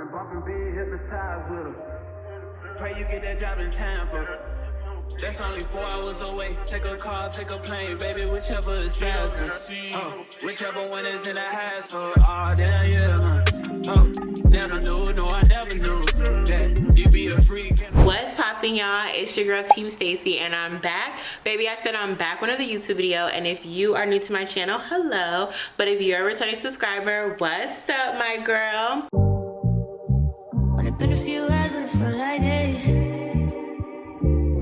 and bumping, being hypnotized with her. Pray you get that job in time for. That's only 4 hours away. Take a car, take a plane, baby, whichever is faster. Whichever one is in the household. Oh, damn, yeah. Never knew, no, I never knew that you be a freak. What's poppin', y'all? It's your girl Team Stacy, and I'm back. Baby, I said I'm back with another YouTube video, and if you are new to my channel, hello. But if you're a returning subscriber, what's up, my girl? Only been a few hours, but it felt like days.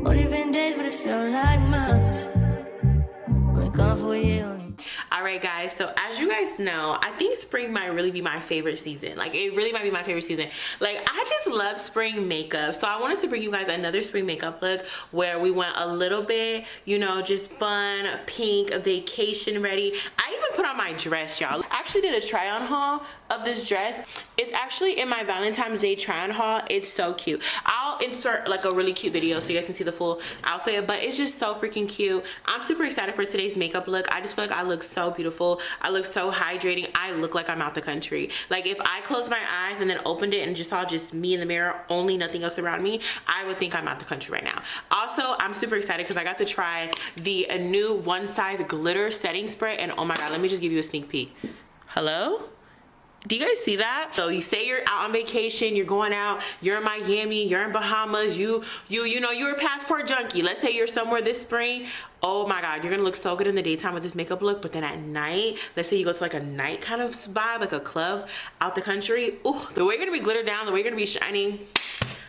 Only been days, but it felt like months. Been gone for a year. Alright guys, so as you guys know, I think spring might really be my favorite season. Like, it really might be my favorite season. Like, I just love spring makeup. So I wanted to bring you guys another spring makeup look where we went a little bit, you know, just fun, pink, vacation ready. I even put on my dress, y'all. I actually did a try on haul of this dress. It's actually in my Valentine's Day try on haul. It's so cute. I'll insert like a really cute video so you guys can see the full outfit, but it's just so freaking cute. I'm super excited for today's makeup look. I just feel like I look so beautiful. I look so hydrating. I look like I'm out the country. Like, if I closed my eyes and then opened it and just saw just me in the mirror, only nothing else around me, I would think I'm out the country right now. Also, I'm super excited because I got to try the new One Size glitter setting spray, and oh my god, let me just give you a sneak peek. Hello? Do you guys see that? So you say you're out on vacation, you're going out, you're in Miami, you're in Bahamas, you know, you're a passport junkie. Let's say you're somewhere this spring. Oh my god, you're gonna look so good in the daytime with this makeup look, but then at night, let's say you go to like a night kind of vibe, like a club out the country. Ooh, the way you're gonna be glittered down, the way you're gonna be shining,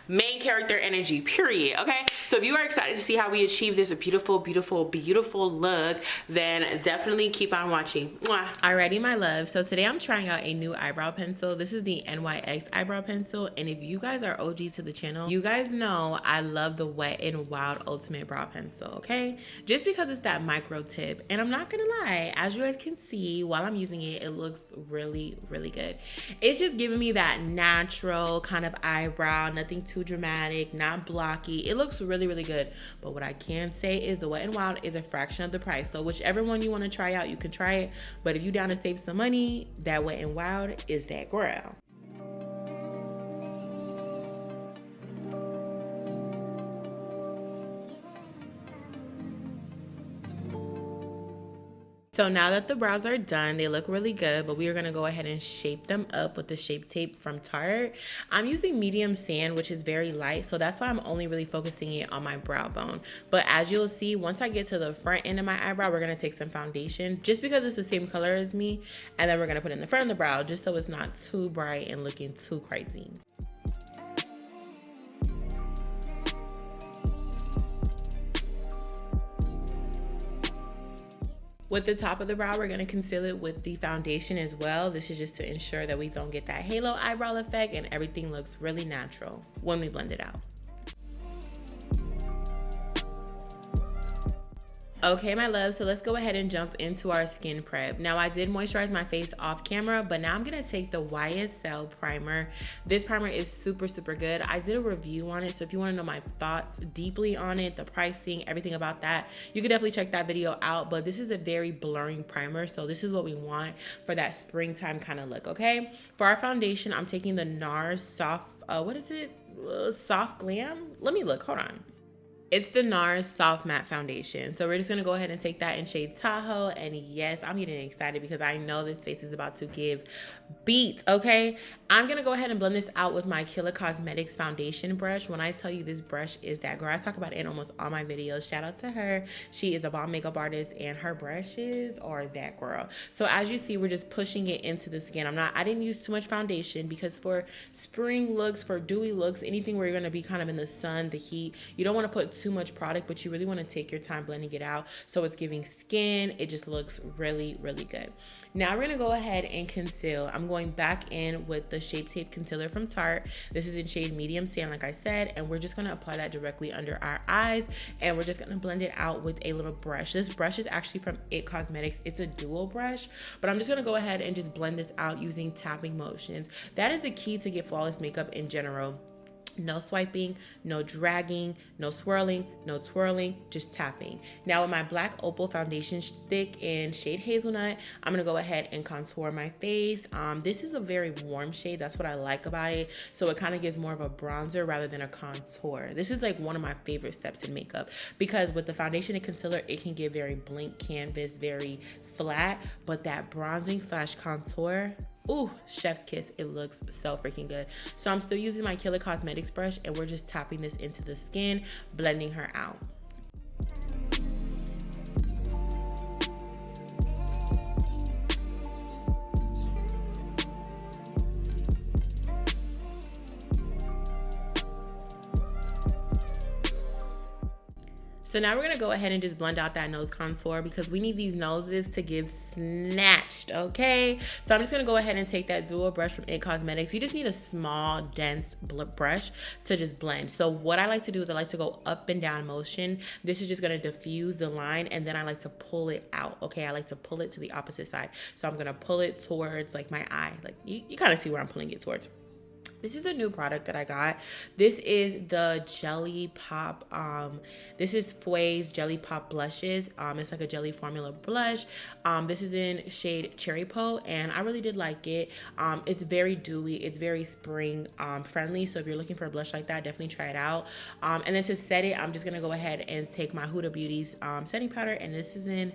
main character energy, period. Okay, so if you are excited to see how we achieve this beautiful, beautiful, beautiful look, then definitely keep on watching. Mwah. Alrighty, my love, so today I'm trying out a new eyebrow pencil. This is the NYX eyebrow pencil, and if you guys are OGs to the channel, you guys know I love the Wet n Wild Ultimate Brow Pencil. Okay, just because it's that micro tip, and I'm not gonna lie, as you guys can see while I'm using it, it looks really, really good. It's just giving me that natural kind of eyebrow, nothing too dramatic, not blocky. It looks really, really good. But what I can say is the Wet n Wild is a fraction of the price. So whichever one you want to try out, you can try it. But if you down to save some money, that Wet n Wild is that girl. So now that the brows are done, they look really good, but we are gonna go ahead and shape them up with the Shape Tape from Tarte. I'm using medium sand, which is very light, so that's why I'm only really focusing it on my brow bone. But as you'll see, once I get to the front end of my eyebrow, we're gonna take some foundation, just because it's the same color as me, and then we're gonna put it in the front of the brow, just so it's not too bright and looking too crazy. With the top of the brow, we're gonna conceal it with the foundation as well. This is just to ensure that we don't get that halo eyebrow effect and everything looks really natural when we blend it out. Okay, my love, so let's go ahead and jump into our skin prep. Now, I did moisturize my face off camera, but now I'm gonna take the YSL primer. This primer is super, super good. I did a review on it, so if you wanna know my thoughts deeply on it, the pricing, everything about that, you can definitely check that video out. But this is a very blurring primer, so this is what we want for that springtime kind of look, okay? For our foundation, I'm taking the NARS Soft, Soft Glam? Let me look, hold on. It's the NARS Soft Matte Foundation. So we're just gonna go ahead and take that in shade Tahoe. And yes, I'm getting excited because I know this face is about to give beat, okay? I'm gonna go ahead and blend this out with my Killer Cosmetics foundation brush. When I tell you this brush is that girl, I talk about it in almost all my videos. Shout out to her. She is a bomb makeup artist and her brushes are that girl. So as you see, we're just pushing it into the skin. I didn't use too much foundation because for spring looks, for dewy looks, anything where you're gonna be kind of in the sun, the heat, you don't wanna put too much product, but you really want to take your time blending it out so it's giving skin. It just looks really, really good. Now we're gonna go ahead and conceal. I'm going back in with the Shape Tape concealer from Tarte. This is in shade medium sand, like I said, and we're just gonna apply that directly under our eyes, and we're just gonna blend it out with a little brush. This brush is actually from It Cosmetics. It's a dual brush, but I'm just gonna go ahead and just blend this out using tapping motions. That is the key to get flawless makeup in general. No swiping, no dragging, no swirling, no twirling, just tapping. Now with my black Opal foundation stick in shade Hazelnut, I'm gonna go ahead and contour my face. This is a very warm shade. That's what I like about it. So it kind of gives more of a bronzer rather than a contour. This is like one of my favorite steps in makeup because with the foundation and concealer, it can get very blank canvas, very flat, but that bronzing slash contour, ooh, chef's kiss. It looks so freaking good. So I'm still using my Killer Cosmetics brush and we're just tapping this into the skin, blending her out. So now we're gonna go ahead and just blend out that nose contour because we need these noses to give snatched, okay? So I'm just gonna go ahead and take that dual brush from It Cosmetics. You just need a small, dense brush to just blend. So what I like to do is I like to go up and down motion. This is just gonna diffuse the line and then I like to pull it out, okay? I like to pull it to the opposite side. So I'm gonna pull it towards like my eye. Like you kind of see where I'm pulling it towards. This is a new product that I got. This is the Jelly Pop. This is Fwee's Jelly Pop blushes. It's like a jelly formula blush. This is in shade Cherryppo, and I really did like it. It's very dewy. It's very spring friendly. So if you're looking for a blush like that, definitely try it out. And then to set it, I'm just gonna go ahead and take my Huda Beauty's setting powder, and this is in,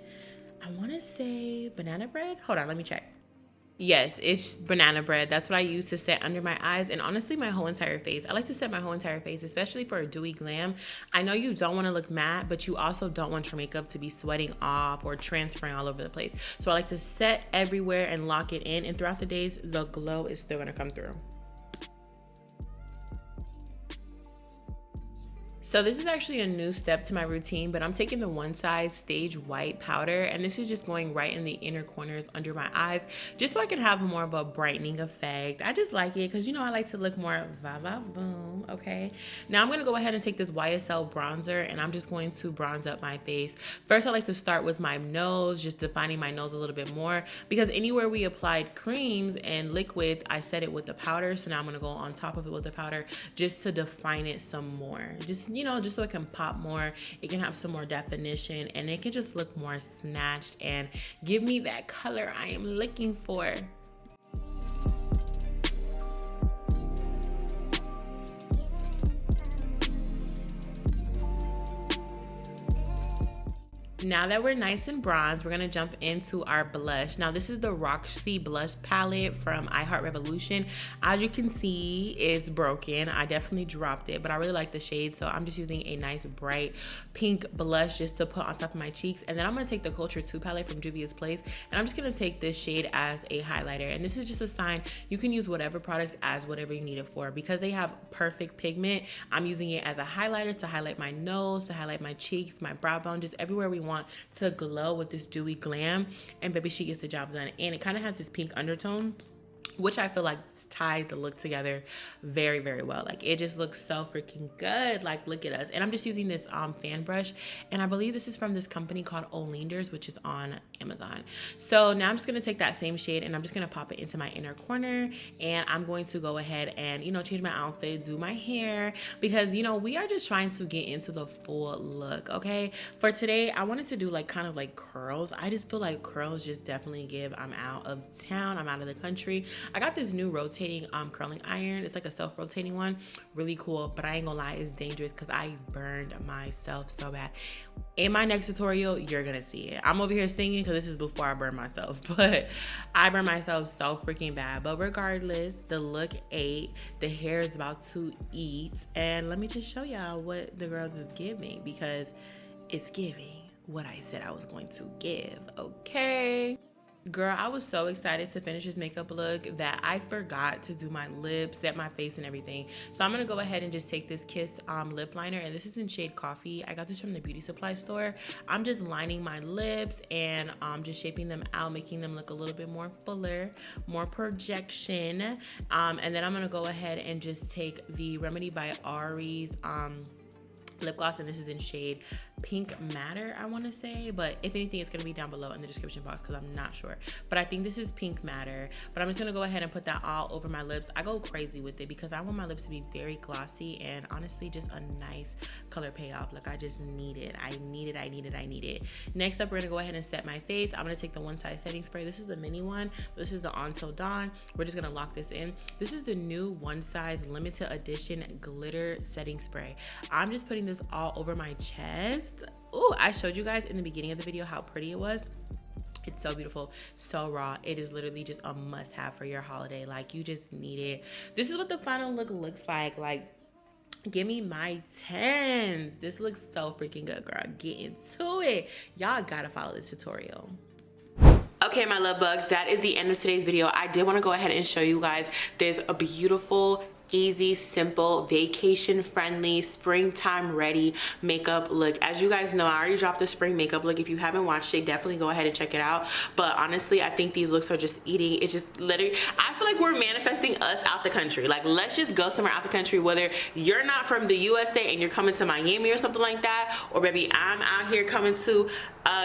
I want to say banana bread. Hold on, let me check. Yes, it's banana bread. That's what I use to set under my eyes and honestly my whole entire face. I like to set my whole entire face, especially for a dewy glam. I know you don't want to look matte, but you also don't want your makeup to be sweating off or transferring all over the place. So I like to set everywhere and lock it in, and throughout the days, the glow is still going to come through. So this is actually a new step to my routine, but I'm taking the One Size Stage White powder, and this is just going right in the inner corners under my eyes, just so I can have more of a brightening effect. I just like it because, you know, I like to look more va-va-boom, okay? Now I'm gonna go ahead and take this YSL bronzer, and I'm just going to bronze up my face. First, I like to start with my nose, just defining my nose a little bit more, because anywhere we applied creams and liquids, I set it with the powder, so now I'm gonna go on top of it with the powder just to define it some more. Just, you know, just so it can pop more, it can have some more definition, and it can just look more snatched and give me that color I am looking for. Now that we're nice and bronzed, we're gonna jump into our blush. Now this is the Roxy blush palette from I Heart Revolution. As you can see, it's broken. I definitely dropped it, but I really like the shade, so I'm just using a nice bright pink blush just to put on top of my cheeks. And then I'm gonna take the Culture 2 palette from Juvia's Place, and I'm just gonna take this shade as a highlighter. And this is just a sign you can use whatever products as whatever you need it for. Because they have perfect pigment, I'm using it as a highlighter to highlight my nose, to highlight my cheeks, my brow bone, just everywhere we want to glow with this dewy glam. And baby, she gets the job done. And it kind of has this pink undertone, which I feel like tied the look together very, very well. Like, it just looks so freaking good. Like, look at us. And I'm just using this fan brush, and I believe this is from this company called EYELINER, which is on Amazon. So now I'm just gonna take that same shade and I'm just gonna pop it into my inner corner, and I'm going to go ahead and, you know, change my outfit, do my hair, because, you know, we are just trying to get into the full look, okay? For today, I wanted to do like kind of like curls. I just feel like curls just definitely give I'm out of town, I'm out of the country. I got this new rotating curling iron. It's like a self-rotating one, really cool, but I ain't gonna lie, it's dangerous because I burned myself so bad. In my next tutorial, you're gonna see it. I'm over here singing because this is before I burn myself, but I burned myself so freaking bad. But regardless, the look ate, the hair is about to eat, and let me just show y'all what the girls is giving, because it's giving what I said I was going to give, okay? Girl, I was so excited to finish this makeup look that I forgot to do my lips, set my face, and everything. So I'm gonna go ahead and just take this Kiss lip liner, and this is in shade Coffee. I got this from the beauty supply store. I'm just lining my lips and just shaping them out, making them look a little bit more fuller, more projection. And then I'm gonna go ahead and just take the Remedy by Ari's lip gloss, and this is in shade Pink Matter, I want to say, but if anything, it's going to be down below in the description box because I'm not sure, but I think this is Pink Matter. But I'm just going to go ahead and put that all over my lips. I go crazy with it because I want my lips to be very glossy and honestly just a nice color payoff. Like, I just need it. I need it. Next up, we're going to go ahead and set my face. I'm going to take the One Size setting spray. This is the mini one. This is the Until Dawn. We're just going to lock this in. This is the new One Size limited edition glitter setting spray. I'm just putting this all over my chest. Oh, I showed you guys in the beginning of the video how pretty it was. It's so beautiful, so raw. It is literally just a must-have for your holiday. Like, you just need it. This is what the final look looks like. Like, give me my 10s. This looks so freaking good, girl. Get into it. Y'all gotta follow this tutorial. Okay, my love bugs, that is the end of today's video. I did want to go ahead and show you guys this beautiful, easy, simple, vacation friendly, springtime ready makeup look. As you guys know, I already dropped the spring makeup look. If you haven't watched it, definitely go ahead and check it out. But honestly, I think these looks are just eating. It's just literally, I feel like we're manifesting us out the country. Like, let's just go somewhere out the country, whether you're not from the USA and you're coming to Miami or something like that, or maybe I'm out here coming to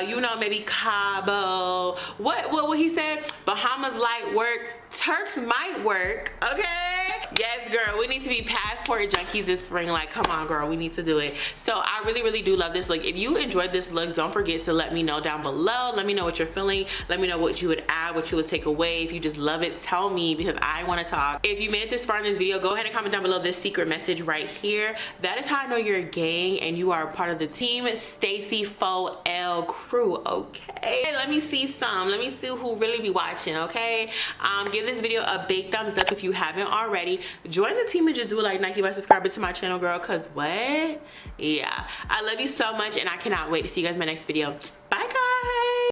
you know, maybe Cabo, what he said, Bahamas light work, Turks might work, okay? Yes, girl, we need to be passport junkies this spring. Like, come on, girl, we need to do it. So I really do love this look. If you enjoyed this look, don't forget to let me know down below. Let me know what you're feeling. Let me know what you would add, what you would take away. If you just love it, tell me, because I want to talk. If you made it this far in this video, go ahead and comment down below this secret message right here. That is how I know you're a gang and you are a part of the team Stacy Faux L crew, okay? Let me see some. Let me see who really be watching, okay? Give this video a big thumbs up if you haven't already. Join the team and just do it like Nike by subscribing to my channel, girl, because what? Yeah. I love you so much and I cannot wait to see you guys in my next video.